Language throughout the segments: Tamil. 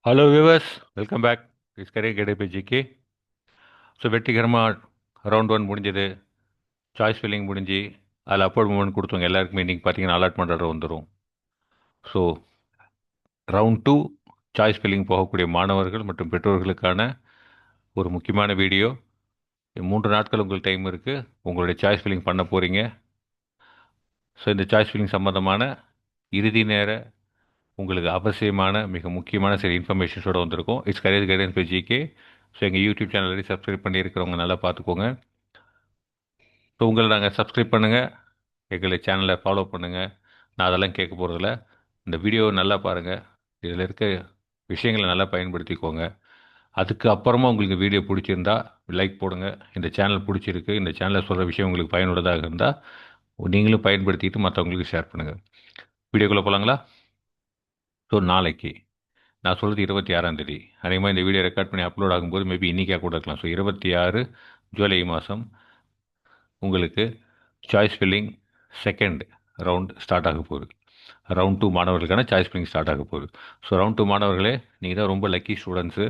Hello viewers, welcome back. Is கரே கேடபிஜிக்கு. ஸோ வெற்றிகரமாக ரவுண்ட் ஒன் முடிஞ்சது. சாய்ஸ் ஃபில்லிங் முடிஞ்சு அதில் அப்பாயின்மெண்ட் கொடுத்தவங்க எல்லாருக்குமே இன்றைக்கி பார்த்தீங்கன்னா அலாட்மெண்ட் ஆர்டர் வந்துடும். So round two choice filling போகக்கூடிய மாணவர்கள் மற்றும் பெற்றோர்களுக்கான ஒரு முக்கியமான வீடியோ. 3 நாட்கள் உங்களுக்கு டைம் இருக்குது, உங்களுடைய சாய்ஸ் ஃபில்லிங் பண்ண போகிறீங்க. ஸோ இந்த சாய்ஸ் ஃபில்லிங் சம்மந்தமான இறுதி நேர உங்களுக்கு அவசியமான மிக முக்கியமான சில இன்ஃபர்மேஷன்ஸோடு வந்திருக்கும். It's career guidance by GK. So எங்கள் யூடியூப் சேனல் சப்ஸ்கிரைப் பண்ணியிருக்கிறவங்க நல்லா பார்த்துக்கோங்க. ஸோ உங்களை நாங்கள் சப்ஸ்கிரைப் பண்ணுங்கள், எங்களை சேனலை ஃபாலோ பண்ணுங்கள். நான் அதெல்லாம் கேட்க போகிறதில்ல. இந்த வீடியோவை நல்லா பாருங்கள், இதில் இருக்க விஷயங்களை நல்லா பயன்படுத்திக்கோங்க. அதுக்கு அப்புறமா உங்களுக்கு வீடியோ பிடிச்சிருந்தா லைக் போடுங்க. இந்த சேனல் பிடிச்சிருக்கு, இந்த சேனலில் சொல்கிற விஷயம் உங்களுக்கு பயனுள்ளதாக இருந்தால் நீங்களும் பயன்படுத்திட்டு மற்றவங்களுக்கு ஷேர் பண்ணுங்கள். வீடியோக்குள்ளே போகலாங்களா? ஸோ நாளைக்கு நான் சொல்கிறது 26ஆம் தேதி. அதேமாதிரி இந்த வீடியோ ரெக்கார்ட் பண்ணி அப்லோட் ஆகும்போது மேபி இன்றைக்காக கூட இருக்கலாம். ஸோ 26 ஜூலை மாதம் உங்களுக்கு choice filling second round start ஆக போகுது. ரவுண்ட் டூ மாணவர்களுக்கான சாய்ஸ் ஃபில்லிங் ஸ்டார்ட் ஆக போகுது. ஸோ ரவுண்ட் டூ மாணவர்களே, நீங்கள் தான் ரொம்ப லக்கி ஸ்டூடெண்ட்ஸு.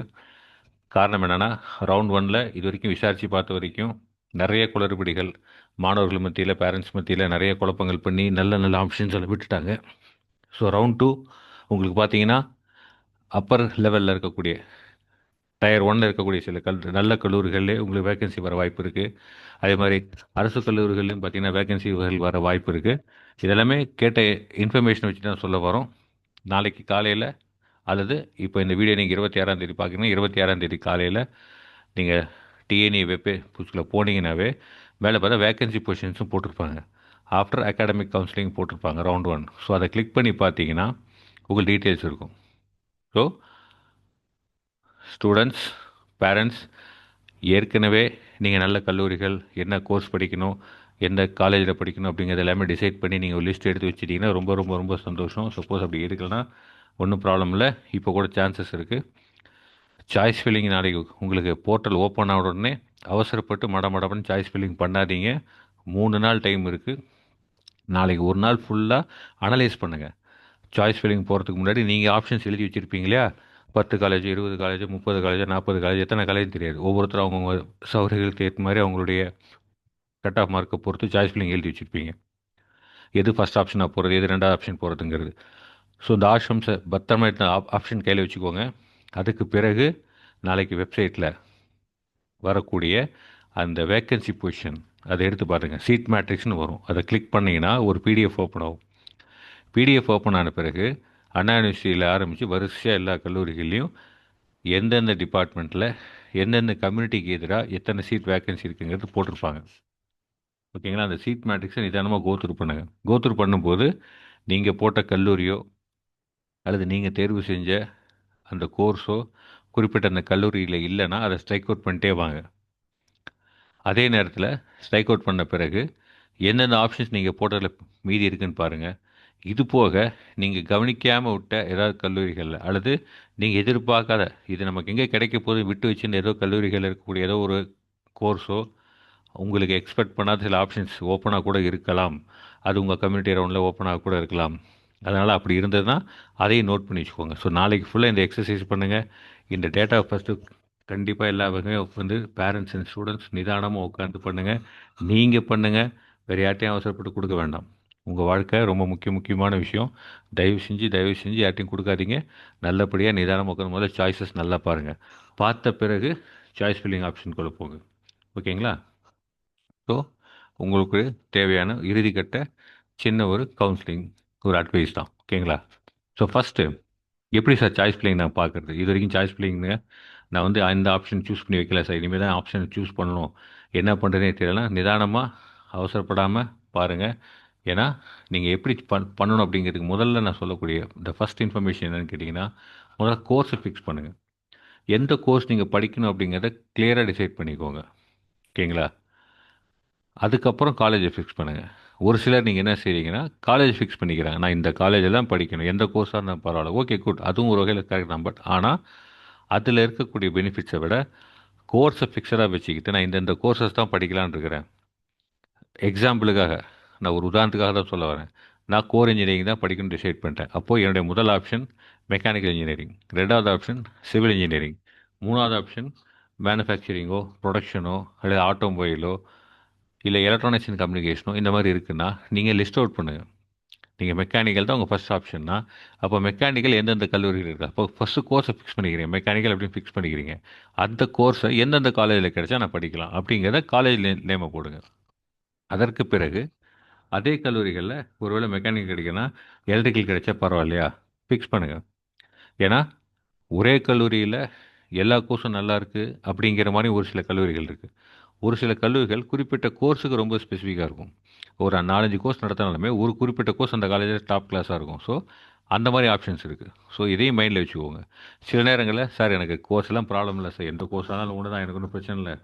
காரணம் என்னென்னா, ரவுண்ட் ஒனில் இது வரைக்கும் விசாரித்து பார்த்த வரைக்கும் நிறைய குளறுபடிகள் மாணவர்கள் மத்தியில், பேரண்ட்ஸ் மத்தியில் நிறைய குழப்பங்கள் பண்ணி நல்ல நல்ல ஆப்ஷன்ஸ் எல்லாம் விட்டுட்டாங்க. ஸோ ரவுண்ட் டூ உங்களுக்கு பார்த்தீங்கன்னா அப்பர் லெவலில் இருக்கக்கூடிய டயர் ஒன்னில் இருக்கக்கூடிய சில நல்ல கல்லூரிகளிலே உங்களுக்கு வேகன்சி வர வாய்ப்பு இருக்குது. அதே மாதிரி அரசு கல்லூரிகள்லையும் பார்த்தீங்கன்னா வேகன்சிகள் வர வாய்ப்பு இருக்குது. இதெல்லாமே கேட்ட இன்ஃபர்மேஷன் வச்சு தான் சொல்ல வரோம். நாளைக்கு காலையில் அல்லது இப்போ இந்த வீடியோ நீங்கள் 26ஆம் தேதி பார்க்குறீங்கன்னா 26ஆம் தேதி காலையில் நீங்கள் டிஎன்இ வெப் புதுசில் போனீங்கன்னாவே மேலே பார்த்தா வேகன்சி பொசிஷன்ஸும் போட்டிருப்பாங்க. ஆஃப்டர் அகாடமிக் கவுன்சிலிங் போட்டிருப்பாங்க ரவுண்ட் ஒன். ஸோ அதை கிளிக் பண்ணி பார்த்தீங்கன்னா உங்களுக்கு டீட்டெயில்ஸ் இருக்கும். ஸோ ஸ்டூடெண்ட்ஸ், பேரண்ட்ஸ், ஏற்கனவே நீங்கள் நல்ல கல்லூரிகள் என்ன கோர்ஸ் படிக்கணும், எந்த காலேஜில் படிக்கணும் அப்படிங்கிறது எல்லாமே டிசைட் பண்ணி நீங்கள் ஒரு லிஸ்ட் எடுத்து வச்சிட்டிங்கன்னா ரொம்ப ரொம்ப ரொம்ப சந்தோஷம். சப்போஸ் அப்படி எடுக்கலைன்னா ஒன்றும் ப்ராப்ளம் இல்லை, இப்போ கூட சான்சஸ் இருக்குது. சாய்ஸ் ஃபில்லிங் நாளைக்கு உங்களுக்கு போர்ட்டல் ஓப்பன் ஆன உடனே அவசரப்பட்டு மடமடன்னு சாய்ஸ் ஃபில்லிங் பண்ணாதீங்க. 3 நாள் டைம் இருக்குது. நாளைக்கு ஒரு நாள் ஃபுல்லாக அனலைஸ் பண்ணுங்கள். சாய்ஸ் ஃபில்லிங் போகிறதுக்கு முன்னாடி நீங்கள் ஆப்ஷன்ஸ் எழுதி வச்சுருப்பீங்க இல்லையா? 10 காலேஜ், 20 காலேஜ், 30 காலேஜ், 40 காலேஜ், எத்தனை காலேஜ் தெரியாது. ஒவ்வொருத்தரும் அவங்கவுங்க சௌகரியங்களுக்கு ஏற்ற மாதிரி அவங்களுடைய கட் ஆஃப் மார்க்கை பொறுத்து சாய்ஸ் ஃபில்லிங் எழுதி வச்சுருப்பீங்க. எது ஃபஸ்ட் ஆப்ஷனாக போகிறது, எது ரெண்டாவது ஆப்ஷன் போகிறதுங்கிறது. ஸோ இந்த ஆப்ஷன்ஸை பத்திரமா எடுத்து ஆப்ஷன் கையில் வச்சுக்கோங்க. அதுக்கு பிறகு நாளைக்கு வெப்சைட்டில் வரக்கூடிய அந்த வேக்கன்சி பொசிஷன் அதை எடுத்து பாருங்கள். சீட் மேட்ரிக்ஸ்னு வரும், அதை கிளிக் பண்ணிங்கன்னா ஒரு பிடிஎஃப் ஓப்பன் ஆகும். பிடிஎஃப் ஓப்பன் ஆன பிறகு அண்ணா யூனிவர்சிட்டியில் ஆரம்பித்து வரிசையாக எல்லா கல்லூரிகள்லையும் எந்தெந்த டிபார்ட்மெண்ட்டில் எந்தெந்த கம்யூனிட்டிக்கு எதிராக எத்தனை சீட் வேக்கன்சி இருக்குங்கிறது போட்டிருப்பாங்க. ஓகேங்களா? அந்த சீட் மேட்ரிக்ஸை நிதானமாக கோத்ரூ பண்ணுங்கள். கோத்ரூ பண்ணும்போது நீங்கள் போட்ட கல்லூரியோ அல்லது நீங்கள் தேர்வு செஞ்ச அந்த கோர்ஸோ குறிப்பிட்ட அந்த கல்லூரியில் இல்லைன்னா அதை ஸ்ட்ரைக் அவுட் பண்ணிட்டே வாங்க. அதே நேரத்தில் ஸ்ட்ரைக் அவுட் பண்ண பிறகு எந்தெந்த ஆப்ஷன்ஸ் நீங்கள் போட்டதில் மீதி இருக்குன்னு பாருங்கள். இது போக நீங்கள் கவனிக்காமல் விட்ட ஏதாவது கல்லூரிகளில் அல்லது நீங்கள் எதிர்பார்க்காத இது நமக்கு எங்கே கிடைக்க போது விட்டு வச்சுன்னு ஏதோ கல்லூரிகளில் இருக்கக்கூடிய ஏதோ ஒரு கோர்ஸோ உங்களுக்கு எக்ஸ்பெக்ட் பண்ணாத சில ஆப்ஷன்ஸ் ஓப்பனாக கூட இருக்கலாம். அது உங்கள் கம்யூனிட்டி ரவுண்டில் ஓப்பனாக கூட இருக்கலாம். அதனால் அப்படி இருந்ததுன்னா அதையும் நோட் பண்ணி வச்சுக்கோங்க. ஸோ நாளைக்கு ஃபுல்லாக இந்த எக்ஸசைஸ் பண்ணுங்கள். இந்த டேட்டா ஃபஸ்ட்டு கண்டிப்பாக எல்லா வகையும் உட்காந்து பேரண்ட்ஸ் அண்ட் ஸ்டூடெண்ட்ஸ் நிதானமாக உட்காந்து பண்ணுங்கள். நீங்கள் பண்ணுங்கள், வேறு யார்ட்டையும் அவசரப்பட்டு கொடுக்க வேண்டாம். உங்கள் வாழ்க்கை ரொம்ப முக்கியமான விஷயம். தயவு செஞ்சு யார்ட்டையும் கொடுக்காதீங்க. நல்லபடியாக நிதானமாக உட்காந்து முதல்ல சாய்ஸஸ் நல்லா பாருங்கள். பார்த்த பிறகு சாய்ஸ் ஃபில்லிங் ஆப்ஷனுக்குள்ளே போங்க. ஓகேங்களா? ஸோ உங்களுக்கு தேவையான இறுதிக்கட்ட சின்ன ஒரு கவுன்சிலிங், ஒரு அட்வைஸ் தான். ஓகேங்களா? ஸோ ஃபஸ்ட்டு எப்படி சார் சாய்ஸ் ஃபில்லிங் நான் பார்க்குறது? இது வரைக்கும் சாய்ஸ் ஃபில்லிங்னு நான் வந்து அந்த ஆப்ஷன் சூஸ் பண்ணி வைக்கல சார், இனிமேல் தான் ஆப்ஷன் சூஸ் பண்ணணும், என்ன பண்ணுறதுனே தெரியல. நிதானமாக அவசரப்படாமல் பாருங்கள். ஏன்னா நீங்கள் எப்படி பண்ணணும் அப்படிங்கிறதுக்கு முதல்ல நான் சொல்லக்கூடிய இந்த ஃபஸ்ட் இன்ஃபர்மேஷன் என்னென்னு கேட்டிங்கன்னா, முதல்ல கோர்ஸை ஃபிக்ஸ் பண்ணுங்கள். எந்த கோர்ஸ் நீங்கள் படிக்கணும் அப்படிங்கிறத கிளியராக டிசைட் பண்ணிக்கோங்க. ஓகேங்களா? அதுக்கப்புறம் காலேஜை ஃபிக்ஸ் பண்ணுங்கள். ஒரு சிலர் நீங்கள் என்ன செய்கிறீங்கன்னா காலேஜ் ஃபிக்ஸ் பண்ணிக்கிறாங்க, நான் இந்த காலேஜில் தான் படிக்கணும், எந்த கோர்ஸாக இருந்தால் பரவாயில்ல. ஓகே, குட், அதுவும் ஒரு வகையில் கரெக்ட் தான். பட் ஆனால் அதில் இருக்கக்கூடிய பெனிஃபிட்ஸை விட கோர்ஸை ஃபிக்ஸடாக வச்சுக்கிட்டு நான் இந்த கோர்ஸஸ் தான் படிக்கலான்னு இருக்கிறேன். எக்ஸாம்பிளுக்காக நான் ஒரு உதாரணத்துக்காக தான் சொல்ல வரேன். நான் கோர் இன்ஜினியரிங் தான் படிக்கணும்னு டிசைட் பண்ணிட்டேன். அப்போது என்னுடைய முதல் ஆப்ஷன் மெக்கானிக்கல் இன்ஜினியரிங். ரெண்டாவது ஆப்ஷன் சிவில் இன்ஜினியரிங். மூணாவது ஆப்ஷன் மேனுஃபேக்சரிங்கோ, ப்ரொடக்ஷனோ, அல்லது ஆட்டோமொபைலோ, இல்லை எலக்ட்ரானிக்ஸ் அண்ட் கம்யூனிகேஷனோ இந்த மாதிரி இருக்குன்னா நீங்கள் லிஸ்ட் அவுட் பண்ணுங்கள். நீங்கள் மெக்கானிக்கல் தான் உங்கள் ஃபஸ்ட் ஆப்ஷன்னா, அப்போ மெக்கானிக்கல் எந்தெந்த கல்லூரிகள் இருக்கா, அப்போ ஃபஸ்ட்டு கோர்ஸை ஃபிக்ஸ் பண்ணிக்கிறீங்க. மெக்கானிக்கல் அப்படின்னு ஃபிக்ஸ் பண்ணிக்கிறீங்க. அந்த கோர்ஸை எந்தெந்த காலேஜில் கிடைச்சா நான் படிக்கலாம் அப்படிங்கிறத காலேஜ் நேமை போடுங்க. அதற்கு பிறகு அதே கல்லூரிகளில் ஒருவேளை மெக்கானிக்கல் கிடைக்குன்னா எலக்ட்ரிக்கல் கிடைச்சா பரவாயில்லையா, ஃபிக்ஸ் பண்ணுங்கள். ஏன்னா ஒரே கல்லூரியில் எல்லா கோர்ஸும் நல்லா இருக்குது அப்படிங்கிற மாதிரி ஒரு சில கல்லூரிகள் இருக்குது. ஒரு சில கல்லூரிகள் குறிப்பிட்ட கோர்ஸுக்கு ரொம்ப ஸ்பெசிஃபிக்காக இருக்கும். ஒரு 4-5 கோர்ஸ் நடத்தினாலுமே ஒரு குறிப்பிட்ட கோர்ஸ் அந்த காலேஜில் டாப் கிளாஸாக இருக்கும். ஸோ அந்த மாதிரி ஆப்ஷன்ஸ் இருக்குது. ஸோ இதையும் மைண்டில் வச்சுக்கோங்க. சில நேரங்களில் சார் எனக்கு கோர்ஸ் எல்லாம் ப்ராப்ளம் இல்லை சார், எந்த கோர்ஸ் ஆனாலும் ஒன்று தான், எனக்கு ஒன்றும் பிரச்சனை இல்லை,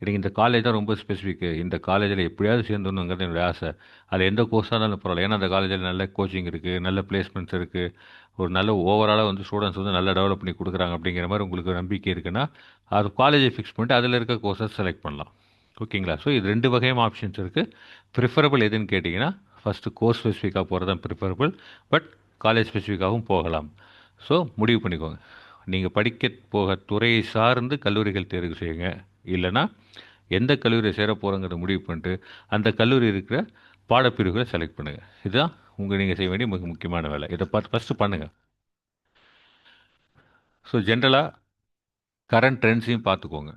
எனக்கு இந்த காலேஜ் தான் ரொம்ப ஸ்பெசிஃபிக்கு, இந்த காலேஜில் எப்படியாவது சேர்ந்துடணுங்கிறது என்னுடைய ஆசை, அது எந்த கோர்ஸாக இருந்தாலும் பரவாயில்ல, ஏன்னா அந்த காலேஜில் நல்ல கோச்சிங் இருக்குது, நல்ல பிளேஸ்மெண்ட்ஸ் இருக்குது, ஒரு நல்ல ஓவராலாக வந்து ஸ்டூடெண்ட்ஸ் வந்து நல்லா டெவலப் பண்ணி கொடுக்குறாங்க அப்படிங்கிற மாதிரி உங்களுக்கு நம்பிக்கை இருக்குன்னா அது காலேஜை ஃபிக்ஸ் பண்ணிட்டு அதில் இருக்க கோர்ஸஸ் செலக்ட் பண்ணலாம். ஓகேங்களா? ஸோ இது ரெண்டு வகையான ஆப்ஷன்ஸ் இருக்குது. ப்ரிஃபரபிள் எதுன்னு கேட்டிங்கன்னா ஃபஸ்ட்டு கோர்ஸ் ஸ்பெசிஃபிக்காக போகிறது தான் ப்ரிஃபரபிள். பட் காலேஜ் ஸ்பெசிஃபிக்காகவும் போகலாம். ஸோ முடிவு பண்ணிக்கோங்க. நீங்கள் படிக்க போக துறையை சார்ந்து கல்லூரிகள் தேர்வு செய்யுங்க. இல்லைனா எந்த கல்லூரியை சேர போகிறோங்கிறத முடிவு பண்ணிட்டு அந்த கல்லூரி இருக்கிற பாடப்பிரிவுகளை செலக்ட் பண்ணுங்கள். இதுதான் நீங்கள் செய்ய வேண்டிய மிக முக்கியமான வேலை. இதை பார்த்து ஃபஸ்ட்டு பண்ணுங்கள். ஸோ ஜென்ரலாக கரண்ட் ட்ரெண்ட்ஸையும் பார்த்துக்கோங்க.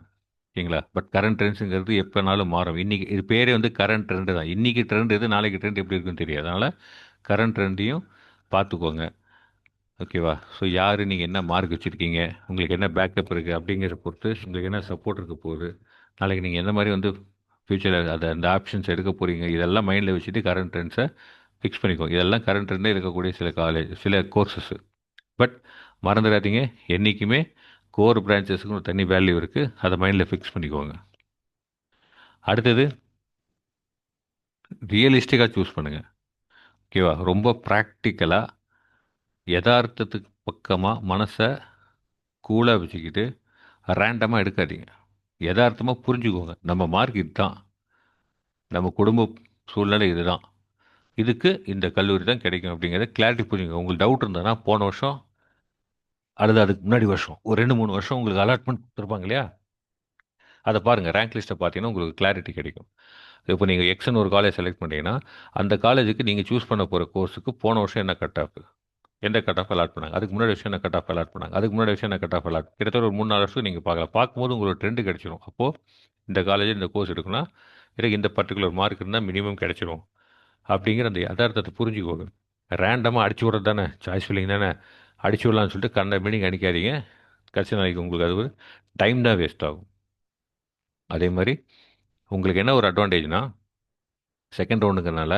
ஓகேங்களா? பட் கரண்ட் ட்ரெண்ட்ஸுங்கிறது எப்போனாலும் மாறும். இன்றைக்கி இது பேரே வந்து கரண்ட் ட்ரெண்டு தான். இன்றைக்கி ட்ரெண்ட் எது, நாளைக்கு ட்ரெண்ட் எப்படி இருக்குன்னு தெரியாது. அதனால் கரண்ட் ட்ரெண்டையும் பார்த்துக்கோங்க. ஓகேவா? ஸோ யார், நீங்கள் என்ன மார்க் வச்சுருக்கீங்க, உங்களுக்கு என்ன பேக்கப் இருக்குது அப்படிங்கிறத பொறுத்து உங்களுக்கு என்ன சப்போர்ட் இருக்க போகுது, நாளைக்கு நீங்கள் எந்த மாதிரி வந்து ஃப்யூச்சரில் அதை அந்த ஆப்ஷன்ஸ் எடுக்க போகிறீங்க, இதெல்லாம் மைண்டில் வச்சுட்டு கரண்ட் ட்ரெண்ட்ஸை ஃபிக்ஸ் பண்ணிக்கோங்க. இதெல்லாம் கரண்ட் ட்ரெண்டே இருக்கக்கூடிய சில காலேஜ், சில கோர்சஸ்ஸு. பட் மறந்துடாதீங்க, என்றைக்குமே கோர் பிரான்ச்சஸுக்கு ஒரு தனி வேல்யூ இருக்குது. அதை மைண்டில் ஃபிக்ஸ் பண்ணிக்கோங்க. அடுத்தது ரியலிஸ்டிக்காக சூஸ் பண்ணுங்கள். ஓகேவா? ரொம்ப ப்ராக்டிக்கலாக யதார்த்தத்துக்கு பக்கமாக மனசை கூலாக வச்சுக்கிட்டு ரேண்டமாக எடுக்காதீங்க. யதார்த்தமாக புரிஞ்சுக்கோங்க. நம்ம மார்க் இதுதான், நம்ம குடும்ப சூழ்நிலை இதுதான், இதுக்கு இந்த கல்லூரி தான் கிடைக்கும் அப்படிங்கிறத கிளாரிட்டி புரிஞ்சுங்க. உங்களுக்கு டவுட் இருந்ததுன்னா போன வருஷம் அல்லது அதுக்கு முன்னாடி வருஷம் ஒரு 2-3 வருஷம் உங்களுக்கு அலாட்மெண்ட் கொடுத்துருப்பாங்க இல்லையா, அதை பாருங்கள். ரேங்க் லிஸ்ட்டை பார்த்தீங்கன்னா உங்களுக்கு கிளாரிட்டி கிடைக்கும். இப்போ நீங்கள் எக்ஸ்ன்னு ஒரு காலேஜ் செலக்ட் பண்ணீங்கன்னா அந்த காலேஜுக்கு நீங்கள் சூஸ் பண்ண போகிற கோர்ஸுக்கு போன வருஷம் என்ன கட் ஆஃப், எந்த கட் ஆஃப் அலாட் பண்ணாங்க, அதுக்கு முன்னாடி விஷயம் என்ன கட் ஆஃப் அலாட் பண்ணாங்க, அதுக்கு முன்னாடி விஷயம் என்ன கட் ஆஃப் அலாட், கிட்டத்தட்ட ஒரு 3-4 வருஷம் நீங்கள் பார்க்கலாம். பார்க்கும்போது உங்களுக்கு ட்ரெண்டு கிடச்சிரும். அப்போது இந்த காலேஜில் இந்த கோர்ஸ் எடுக்குன்னா எனக்கு இந்த பர்டிகுலர் மார்க் இருந்தால் மினிமம் கிடச்சிரும் அப்படிங்கிற அந்த யதார்த்தத்தை புரிஞ்சுக்கோங்க. ரேண்டமாக அடிச்சு விட்றது தானே, சாய்ஸ் ஃபில்லிங் தானே, அடிச்சு விடலான்னு சொல்லிட்டு கண்ட மீனிங் அடிக்காதீங்க. கடைசி நாளைக்கு உங்களுக்கு அது ஒரு டைம் தான் வேஸ்ட் ஆகும். அதே மாதிரி உங்களுக்கு என்ன ஒரு அட்வான்டேஜ்னா, செகண்ட் ரவுண்டுங்கிறனால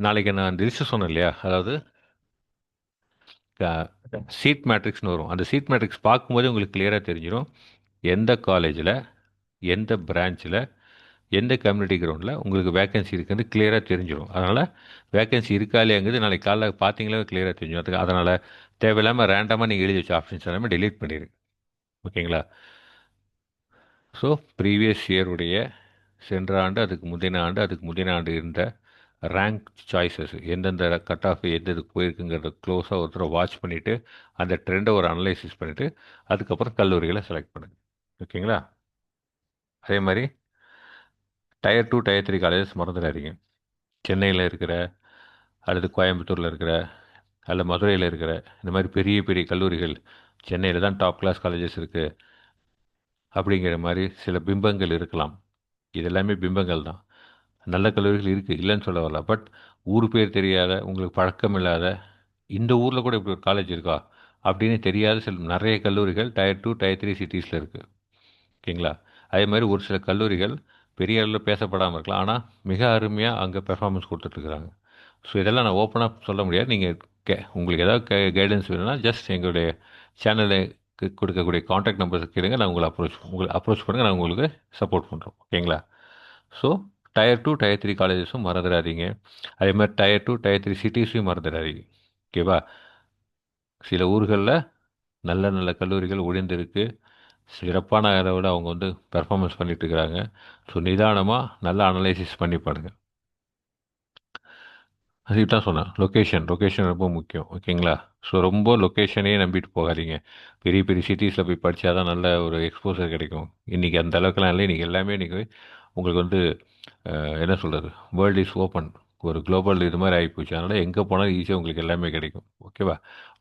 நாளைக்கு நான் அந்த லிஸ்ட்டு சொன்னேன் இல்லையா, அதாவது சீட் மேட்ரிக்ஸ்னு வரும். அந்த சீட் மேட்ரிக்ஸ் பார்க்கும்போதே உங்களுக்கு கிளியராக தெரிஞ்சிடும் எந்த காலேஜில், எந்த பிரான்ச்சில், எந்த கம்யூனிட்டி கிரவுண்டில் உங்களுக்கு வேக்கன்சி இருக்குன்னு கிளியராக தெரிஞ்சிடும். அதனால் வேக்கன்சி இருக்கா இல்லையாங்கிறது நாளைக்கு காலைல பார்த்தீங்களே கிளியராக தெரிஞ்சிடும். அதுக்கு அதனால் தேவையில்லாமல் ரேண்டமாக நீங்கள் எழுதி வச்ச ஆப்ஷன்ஸ் எல்லாமே டெலீட் பண்ணிடுங்க. ஓகேங்களா? ஸோ ப்ரீவியஸ் இயருடைய, சென்ற ஆண்டு, அதுக்கு முந்தின ஆண்டு, அதுக்கு முந்தின ஆண்டு இருந்த ரேங்க் சாய்ஸஸ் எந்தெந்த கட் ஆஃப் எது இதுக்கு போயிருக்குங்கிறத க்ளோஸாக ஒருத்தரை வாட்ச் பண்ணிவிட்டு அந்த ட்ரெண்டை ஒரு அனலைசிஸ் பண்ணிவிட்டு அதுக்கப்புறம் கல்லூரிகளை செலக்ட் பண்ணுங்கள். ஓகேங்களா? அதே மாதிரி டயர் 2 டயர் 3 காலேஜஸ் மறந்துடாதீங்க. சென்னையில் இருக்கிற அல்லது கோயம்புத்தூரில் இருக்கிற அல்ல மதுரையில் இருக்கிற இந்த மாதிரி பெரிய பெரிய கல்லூரிகள், சென்னையில் தான் டாப் கிளாஸ் காலேஜஸ் இருக்குது அப்படிங்கிற மாதிரி சில பிம்பங்கள் இருக்கலாம். இது எல்லாமே பிம்பங்கள் தான். நல்ல கல்லூரிகள் இருக்குது, இல்லைன்னு சொல்ல வரல. பட் ஊர் பேர் தெரியாத, உங்களுக்கு பழக்கம் இல்லாத, இந்த ஊரில் கூட இப்படி ஒரு காலேஜ் இருக்கா அப்படின்னு தெரியாத சில நிறைய கல்லூரிகள் டயர் 2 டயர் 3 சிட்டிஸில் இருக்குது. ஓகேங்களா? அதே மாதிரி ஒரு சில கல்லூரிகள் பெரிய அளவில் பேசப்படாமல் இருக்கலாம், ஆனால் மிக அருமையாக அங்கே பெர்ஃபார்மன்ஸ் கொடுத்துட்ருக்குறாங்க. ஸோ இதெல்லாம் நான் ஓப்பனாக சொல்ல முடியாது. நீங்கள் உங்களுக்கு ஏதாவது கைடன்ஸ் வேணும்னா ஜஸ்ட் எங்களுடைய சேனலுக்கு கொடுக்கக்கூடிய காண்டாக்ட் நம்பர்ஸ் கேளுங்க, நான் உங்களை அப்ரோச் பண்ணுங்கள், நான் உங்களுக்கு சப்போர்ட் பண்ணுறோம். ஓகேங்களா? ஸோ டயர் 2 டயர் 3 காலேஜஸும் மறந்துடாதீங்க. அதே மாதிரி டயர் 2 டயர் 3 சிட்டிஸையும் மறந்துடாதீங்க. ஓகேவா? சில ஊர்களில் நல்ல நல்ல கல்லூரிகள் ஒழிந்திருக்கு, சிறப்பான அளவில் அவங்க வந்து பெர்ஃபார்மன்ஸ் பண்ணிட்டு இருக்கிறாங்க. ஸோ நிதானமாக நல்லா அனலைசிஸ் பண்ணி பாருங்கள். அதுக்கு தான் சொன்னேன், லொக்கேஷன் ரொம்ப முக்கியம். ஓகேங்களா? ஸோ ரொம்ப லொக்கேஷனே நம்பிட்டு போகாதீங்க. பெரிய பெரிய சிட்டிஸில் போய் படித்தா தான் நல்ல ஒரு எக்ஸ்போசர் கிடைக்கும். இன்றைக்கி அந்த அளவுக்குலாம் இல்லை. இன்றைக்கி எல்லாமே இன்றைக்கி உங்களுக்கு வந்து என்ன சொல்கிறது, வேர்ல்டு இஸ் ஓப்பன். ஒரு குளோபல் இது மாதிரி ஆகிப்போச்சு. அதனால் எங்கே போனாலும் ஈஸியாக உங்களுக்கு எல்லாமே கிடைக்கும். ஓகேவா?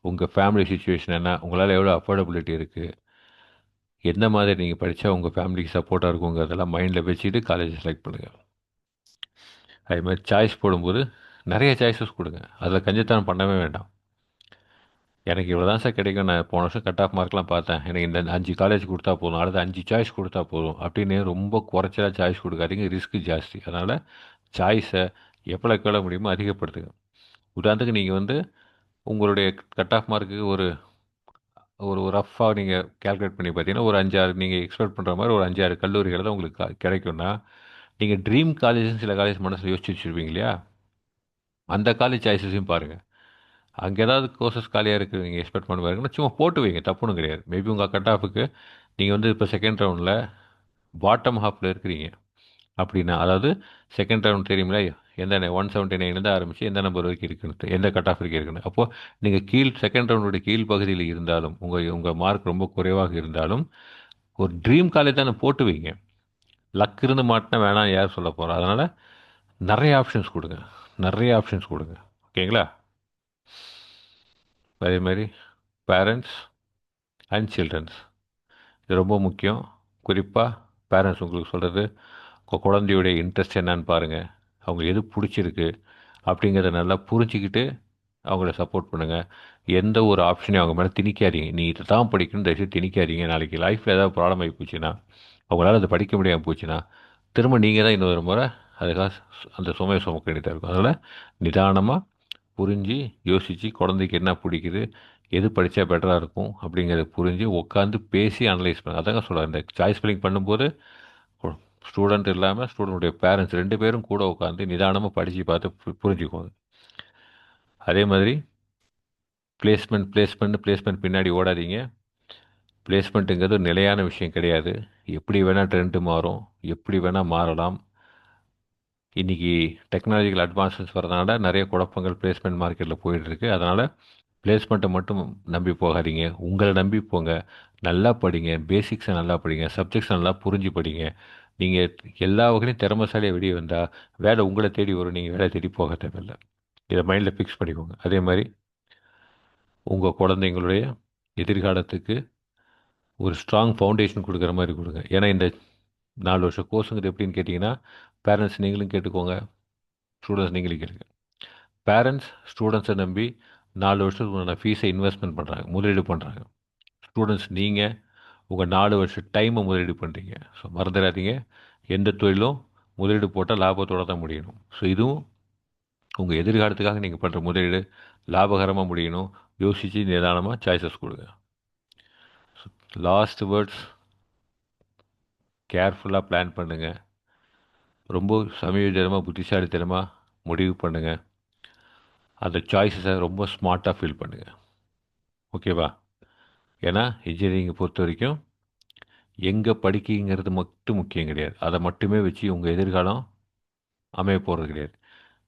உங்கள் ஃபேமிலி சுச்சுவேஷன் என்ன, உங்களால் எவ்வளோ அஃபோர்டபிலிட்டி இருக்குது, எந்த மாதிரி நீங்கள் படித்தா உங்கள் ஃபேமிலிக்கு சப்போர்ட்டாக இருக்குங்கிறதெல்லாம் மைண்டில் வச்சுட்டு காலேஜ் செலக்ட் பண்ணுங்கள். அதே மாதிரி சாய்ஸ் போடும்போது நிறைய சாய்ஸஸ் கொடுங்க. அதில் கஞ்சத்தனம் பண்ணவே வேண்டாம். எனக்கு இவ்வளோ தான் சார் கிடைக்கும், நான் போன வருஷம் கட் ஆஃப் மார்க்லாம் பார்த்தேன், எனக்கு இந்த 5 காலேஜ் கொடுத்தா போதும், அடுத்து 5 சாய்ஸ் கொடுத்தா போதும் அப்படின்னு ரொம்ப குறைச்சலா சாய்ஸ் கொடுக்காதீங்க. ரிஸ்க் ஜாஸ்தி. அதனால் சாய்ஸை எவ்வளோக்கு எவ்வளோ முடியுமோ அதிகப்படுத்துங்க. உதாரணத்துக்கு நீங்கள் வந்து உங்களுடைய கட் ஆஃப் மார்க்கு ஒரு ஒரு ரஃப்பாக நீங்கள் கேல்குலேட் பண்ணி பார்த்தீங்கன்னா ஒரு 5 6 நீங்கள் எக்ஸ்பெக்ட் பண்ணுற மாதிரி ஒரு 5 6 கல்லூரிகள் தான் உங்களுக்கு கிடைக்கும்னா, நீங்கள் ட்ரீம் காலேஜ்னு சில காலேஜ் மனசில் யோசிச்சு வச்சுருப்பீங்க இல்லையா? அந்த காலேஜ் சாய்ஸஸையும் பாருங்கள். அங்கே ஏதாவது கோர்சஸ் காலியாக இருக்குது நீங்கள் எக்ஸ்பெக்ட் பண்ண பாருங்கன்னா சும்மா போட்டு வைங்க, தப்புன்னு கிடையாது. மேபி உங்கள் கட் ஆஃபுக்கு நீங்கள் வந்து இப்போ செகண்ட் ரவுண்டில் பாட்டம் ஹாஃபில் இருக்கிறீங்க அப்படின்னா, அதாவது செகண்ட் ரவுண்ட் தெரியுமில்ல, எந்த 179லேருந்து ஆரம்பித்து எந்த நம்பர் வரைக்கும் இருக்குன்னு, எந்த கட் ஆஃப் வரைக்கும் இருக்குன்னு. அப்போது நீங்கள் செகண்ட் ரவுண்டுடைய கீழ் பகுதியில் இருந்தாலும், உங்கள் மார்க் ரொம்ப குறைவாக இருந்தாலும் ஒரு ட்ரீம் காலேஜ் தானே போட்டு வைங்க. லக் இருந்து மாட்டினா வேணாம் யார் சொல்ல போகிறா? அதனால் நிறைய ஆப்ஷன்ஸ் கொடுங்க, நிறைய ஆப்ஷன்ஸ் கொடுங்க. ஓகேங்களா? அதே மாதிரி பேரண்ட்ஸ் அண்ட் சில்ட்ரன்ஸ், இது ரொம்ப முக்கியம். குறிப்பாக பேரண்ட்ஸ் உங்களுக்கு சொல்கிறது, குழந்தையுடைய இன்ட்ரெஸ்ட் என்னன்னு பாருங்கள், அவங்க எது பிடிச்சிருக்கு அப்படிங்கிறத நல்லா புரிஞ்சுக்கிட்டு அவங்கள சப்போர்ட் பண்ணுங்கள். எந்த ஒரு ஆப்ஷனையும் அவங்க மேலே திணிக்காதீங்க. நீ இதை தான் படிக்கணும்னு தயவுசெய்து திணிக்காதீங்க. நாளைக்கு லைஃப்பில் ஏதாவது ப்ராப்ளம் ஆகி போச்சுன்னா, அவங்களால அதை படிக்க முடியாமல் போச்சுன்னா, திரும்ப நீங்கள் தான் இன்னொரு முறை அதுக்காக அந்த சுமையை சுமக்க வேண்டியதாக இருக்கும். அதனால் நிதானமாக புரிஞ்சு யோசித்து குழந்தைக்கு என்ன பிடிக்குது, எது படித்தா பெட்டராக இருக்கும் அப்படிங்கிறத புரிஞ்சு உட்காந்து பேசி அனலைஸ் பண்ணுங்க. அதாங்க சொல்கிறேன், இந்த சாய்ஸ் ஃபில்லிங் பண்ணும்போது ஸ்டூடெண்ட் இல்லாமல் ஸ்டூடெண்ட்டுடைய பேரண்ட்ஸ் 2 பேரும் கூட உட்காந்து நிதானமாக படித்து பார்த்து புரிஞ்சுக்குவாங்க. அதே மாதிரி பிளேஸ்மெண்ட் பின்னாடி ஓடாதீங்க. பிளேஸ்மெண்ட்டுங்கிறது ஒரு நிலையான விஷயம் கிடையாது. எப்படி வேணால் ட்ரெண்டு மாறும், எப்படி வேணால் மாறலாம். இன்றைக்கி டெக்னாலஜிக்கல் அட்வான்ஸஸ் வரதுனால நிறைய குழப்பங்கள் பிளேஸ்மெண்ட் மார்க்கெட்டில் போயிட்டுருக்கு. அதனால் பிளேஸ்மெண்ட்டை மட்டும் நம்பி போகாதீங்க, உங்களை நம்பி போங்க. நல்லா படிங்க, பேசிக்ஸை நல்லா படிங்க, சப்ஜெக்ட்ஸ் நல்லா புரிஞ்சு படிங்க. நீங்கள் எல்லா வகையிலும் திறமைசாலியாக வெளியே வந்தால் வேலை உங்களை தேடி வரும், நீங்கள் வேலை தேடி போக தேவையில்லை. இதை மைண்டில் ஃபிக்ஸ் பண்ணிக்கோங்க. அதே மாதிரி உங்கள் குழந்தைங்களுடைய எதிர்காலத்துக்கு ஒரு ஸ்ட்ராங் ஃபவுண்டேஷன் கொடுக்குற மாதிரி கொடுங்க. ஏன்னா இந்த 4 வருஷம் கோர்ஸுங்கிறது எப்படின்னு கேட்டிங்கன்னா, பேரண்ட்ஸ் நீங்களும் கேட்டுக்கோங்க, ஸ்டூடெண்ட்ஸ் நீங்களும் கேளுங்க. பேரண்ட்ஸ் ஸ்டூடெண்ட்ஸை நம்பி 4 வருஷத்துக்கு ஃபீஸை இன்வெஸ்ட்மெண்ட் பண்ணுறாங்க, முதலீடு பண்ணுறாங்க. ஸ்டூடெண்ட்ஸ் நீங்கள் உங்கள் 4 வருஷம் டைமை முதலீடு பண்ணுறீங்க. ஸோ மறந்துடாதீங்க, எந்த தொழிலும் முதலீடு போட்டால் லாபத்தோடு தான் முடியணும். ஸோ இதுவும் உங்கள் எதிர்காலத்துக்காக நீங்கள் பண்ணுற முதலீடு லாபகரமாக முடியணும். யோசித்து நிதானமாக சாய்ஸஸ் கொடுங்க. லாஸ்ட் வேர்ட்ஸ், கேர்ஃபுல்லாக பிளான் பண்ணுங்கள். ரொம்ப சமயோஜனமாக புத்திசாலித்தனமாக முடிவு பண்ணுங்கள். அந்த சாய்ஸஸை ரொம்ப ஸ்மார்ட்டாக ஃபீல் பண்ணுங்கள். ஓகேவா? ஏன்னா இன்ஜினியரிங்கை பொறுத்த வரைக்கும் எங்கே படிக்கிங்கிறது மட்டும் முக்கியம் கிடையாது. அதை மட்டுமே வச்சு உங்கள் எதிர்காலம் அமைய போகிறது கிடையாது.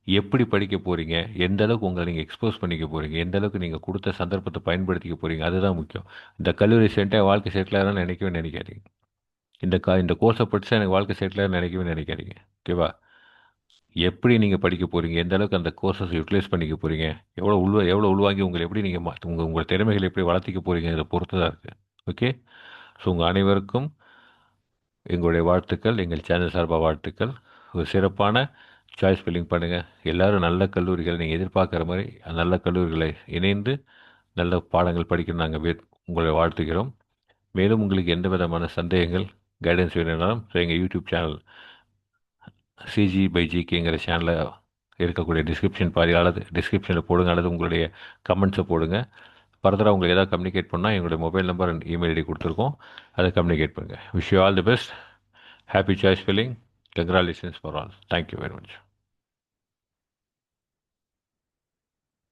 எப்படி படிக்க போகிறீங்க, எந்த அளவுக்கு உங்களை நீங்கள் எக்ஸ்போஸ் பண்ணிக்க போகிறீங்க, எந்த அளவுக்கு நீங்கள் கொடுத்த சந்தர்ப்பத்தை பயன்படுத்திக்க போகிறீங்க, அதுதான் முக்கியம். இந்த கல்லூரி சேர்ந்துட்டு வாழ்க்கை செட்டில் ஆகணும்னு நினைக்கவே நினைக்காதீங்க. இந்த கோர்ஸை படித்தா எனக்கு வாழ்க்கை செட்டில் ஆகணும்னு நினைக்கவே நினைக்காதீங்க. ஓகேவா? எப்படி நீங்கள் படிக்க போகிறீங்க, எந்த அளவுக்கு அந்த கோர்ஸஸ் யூட்டிலைஸ் பண்ணிக்க போகிறீங்க, எவ்வளோ உள்வாங்கி உங்களை எப்படி நீங்கள் உங்கள் திறமைகளை எப்படி வளர்த்திக்க போகிறீங்கிறத பொறுத்து தான் இருக்குது. ஓகே? ஸோ உங்கள் அனைவருக்கும் எங்களுடைய வாழ்த்துக்கள், எங்கள் சேனல் சார்பாக வாழ்த்துக்கள். ஒரு சிறப்பான சாய்ஸ் ஃபில்லிங் பண்ணுங்கள். எல்லோரும் நல்ல கல்லூரிகள், நீங்கள் எதிர்பார்க்குற மாதிரி நல்ல கல்லூரிகளை இணைந்து நல்ல பாடங்கள் படிக்கணும் நாங்கள் உங்களை வாழ்த்துக்கிறோம். மேலும் உங்களுக்கு எந்த விதமான சந்தேகங்கள், கைடன்ஸ் வேணும்னாலும் எங்கள் யூடியூப் சேனல் சிஜி பை ஜிகேங்கிற சேனலில் இருக்கக்கூடிய டிஸ்கிரிப்ஷன் அல்லது டிஸ்கிரிப்ஷனில் போடுங்க, அல்லது உங்களுடைய கமெண்ட்ஸை போடுங்க. ஃபர்தராக உங்களுக்கு ஏதாவது கம்யூனிகேட் பண்ணால் எங்களுடைய mobile number and email ID கொடுத்துருக்கோம், அதை கம்யூனிகேட் பண்ணுங்கள். Wish you all the best. Happy choice filling. Congratulations for all. Thank you very much.